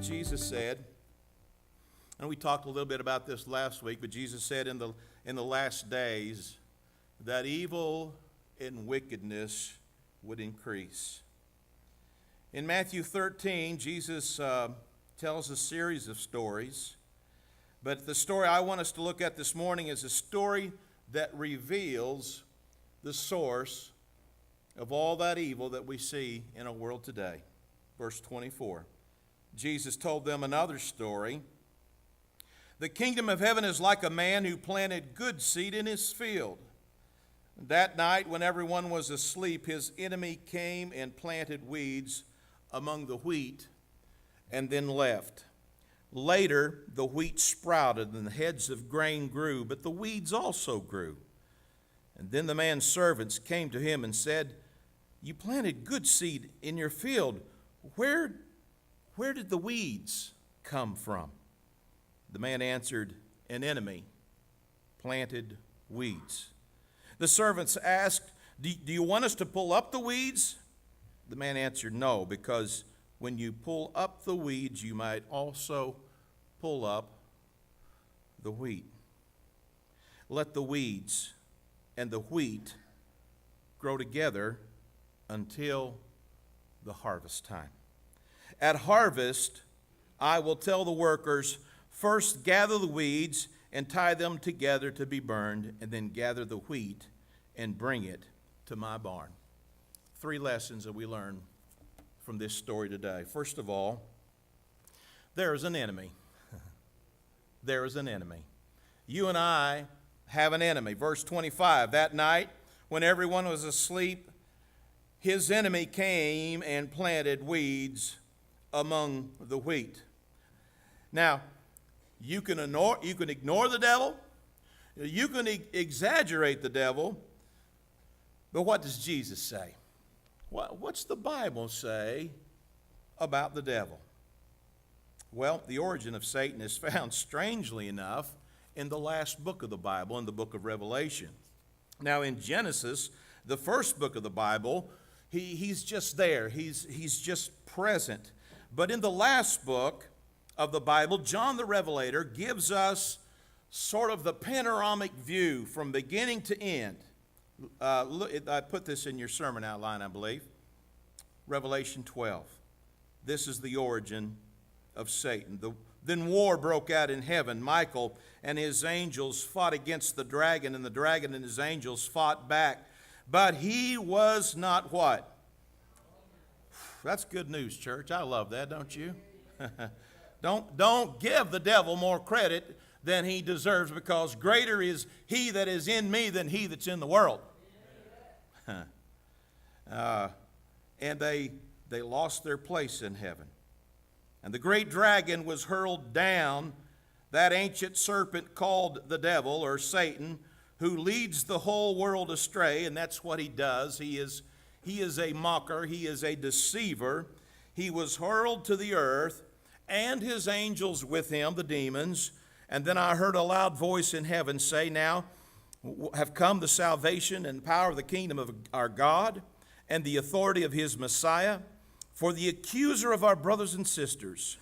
Jesus said, and we talked a little bit about this last week, but Jesus said in the last days that evil and wickedness would increase. In Matthew 13, Jesus tells a series of stories, but the story I want us to look at this morning is a story that reveals the source of all that evil that we see in our world today. Verse 24. Jesus told them another story. The kingdom of heaven is like a man who planted good seed in his field. That night, when everyone was asleep, his enemy came and planted weeds among the wheat and then left. Later, the wheat sprouted and the heads of grain grew, but the weeds also grew. And then the man's servants came to him and said, "You planted good seed in your field. Where did the weeds come from?" The man answered, "An enemy planted weeds." The servants asked, "Do you want us to pull up the weeds?" The man answered, "No, because when you pull up the weeds, you might also pull up the wheat. Let the weeds and the wheat grow together until the harvest time. At harvest, I will tell the workers, first gather the weeds and tie them together to be burned, and then gather the wheat and bring it to my barn." 3 lessons that we learn from this story today. First of all, there is an enemy. There is an enemy. You and I have an enemy. Verse 25, that night when everyone was asleep, his enemy came and planted weeds among the wheat. Now, you can ignore the devil, you can exaggerate the devil, but what does Jesus say? What's the Bible say about the devil? Well, the origin of Satan is found, strangely enough, in the last book of the Bible, in the book of Revelation. Now, in Genesis, the first book of the Bible, he's just there. He's just present. But in the last book of the Bible, John the Revelator gives us sort of the panoramic view from beginning to end. I put this in your sermon outline, I believe. Revelation 12. This is the origin of Satan. Then war broke out in heaven. Michael and his angels fought against the dragon, and the dragon and his angels fought back. But he was not what? That's good news, church. I love that, don't you? Don't give the devil more credit than he deserves, because greater is he that is in me than he that's in the world. And they lost their place in heaven. And the great dragon was hurled down, that ancient serpent called the devil or Satan, who leads the whole world astray, and that's what he does. He is a mocker, he is a deceiver. He was hurled to the earth, and his angels with him, the demons. And then I heard a loud voice in heaven say, "Now have come the salvation and power of the kingdom of our God and the authority of his Messiah. For the accuser of our brothers and sisters,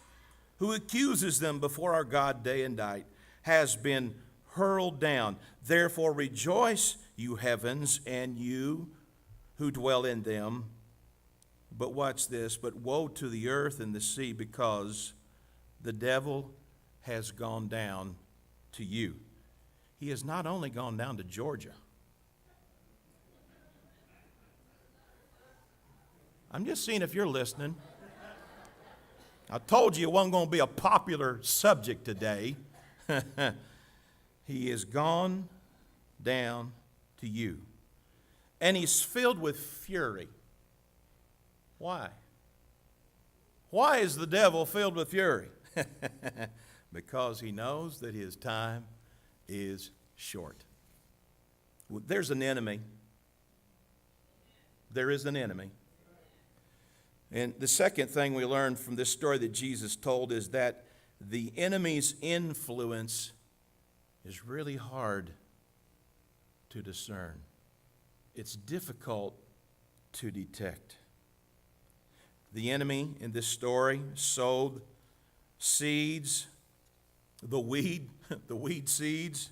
who accuses them before our God day and night, has been hurled down. Therefore rejoice, you heavens, and you who dwell in them." But watch this. "But woe to the earth and the sea, because the devil has gone down to you." He has not only gone down to Georgia. I'm just seeing if you're listening. I told you it wasn't going to be a popular subject today. He is gone down to you. And he's filled with fury. Why? Why is the devil filled with fury? Because he knows that his time is short. There's an enemy. There is an enemy. And the second thing we learn from this story that Jesus told is that the enemy's influence is really hard to discern. It's difficult to detect. The enemy in this story sowed seeds, the weed seeds,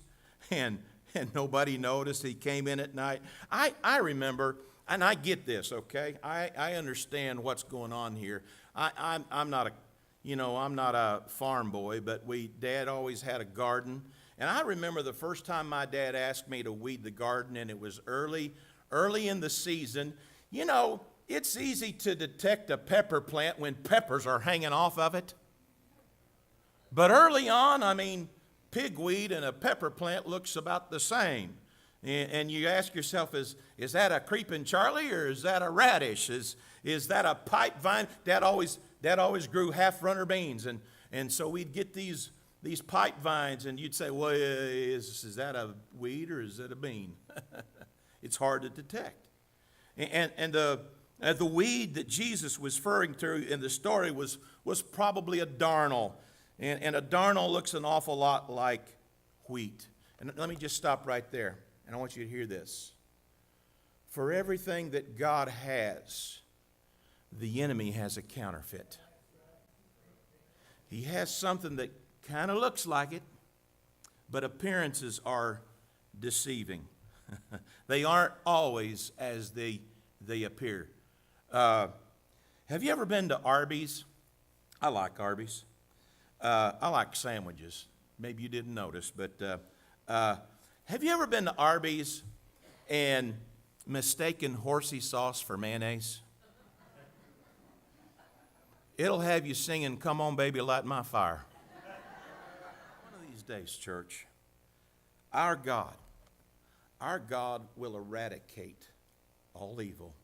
and nobody noticed. He came in at night. I remember, and I get this, okay? I understand what's going on here. I'm not a farm boy, but Dad always had a garden. And I remember the first time my dad asked me to weed the garden, and it was early in the season. You know, it's easy to detect a pepper plant when peppers are hanging off of it. But early on, I mean, pigweed and a pepper plant looks about the same. And you ask yourself, is that a creeping Charlie or is that a radish? Is that a pipe vine? Dad always grew half-runner beans. And so we'd get these pipe vines, and you'd say, well, is that a weed or is that a bean? It's hard to detect. And the weed that Jesus was referring to in the story was probably a darnel. And a darnel looks an awful lot like wheat. And let me just stop right there, and I want you to hear this. For everything that God has, the enemy has a counterfeit. He has something that kind of looks like it, but appearances are deceiving. They aren't always as they appear. Have you ever been to Arby's? I like Arby's. I like sandwiches. Maybe you didn't notice, but have you ever been to Arby's and mistaken horsey sauce for mayonnaise? It'll have you singing, "Come on, baby, light my fire." One of these days, church, our God will eradicate all evil,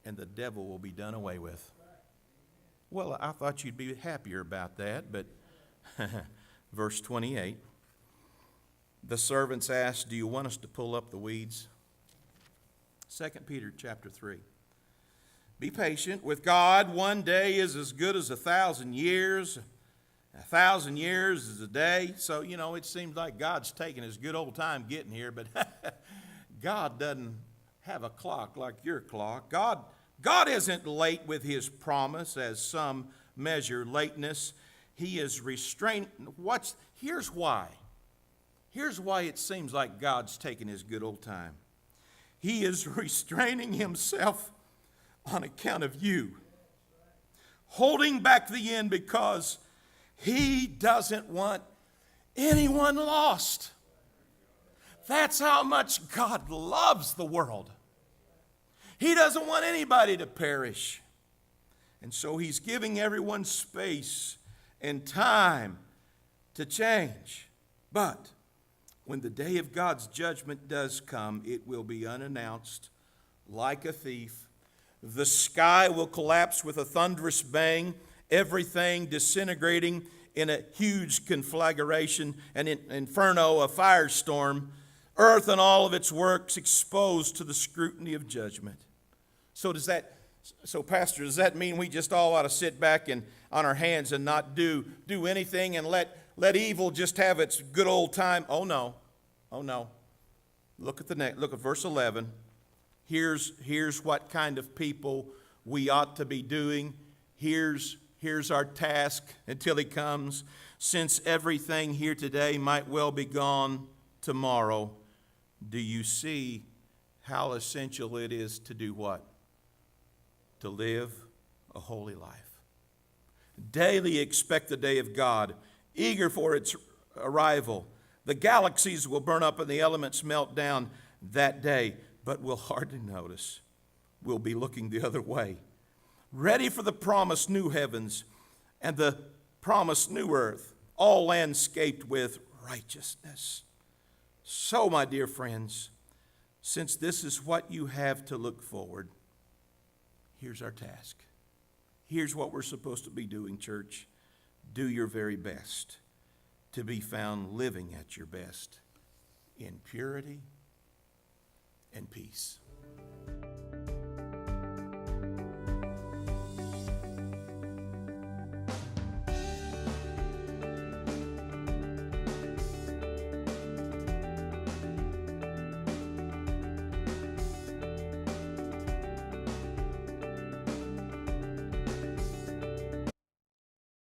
and the devil will be done away with. Well, I thought you'd be happier about that, but verse 28, the servants asked, "Do you want us to pull up the weeds?" 2 Peter chapter 3. Be patient with God. One day is as good as 1,000 years. 1,000 years is a day. So, it seems like God's taking his good old time getting here, but God doesn't have a clock like your clock. God isn't late with his promise, as some measure lateness. He is restrained. Here's why. Here's why it seems like God's taking his good old time. He is restraining himself on account of you, holding back the end because he doesn't want anyone lost. That's how much God loves the world. He doesn't want anybody to perish. And so he's giving everyone space and time to change. But when the day of God's judgment does come, it will be unannounced like a thief. The sky will collapse with a thunderous bang, everything disintegrating in a huge conflagration, an inferno, a firestorm, earth and all of its works exposed to the scrutiny of judgment. So Pastor, does that mean we just all ought to sit back and on our hands and not do anything and let evil just have its good old time? Oh no. Look at verse 11. Here's what kind of people we ought to be doing. Here's our task until he comes. Since everything here today might well be gone tomorrow, do you see how essential it is to do what? To live a holy life. Daily expect the day of God, eager for its arrival. The galaxies will burn up and the elements melt down that day, but we'll hardly notice. We'll be looking the other way, ready for the promised new heavens and the promised new earth, all landscaped with righteousness. So, my dear friends, since this is what you have to look forward, here's our task. Here's what we're supposed to be doing, church. Do your very best to be found living at your best in purity and peace.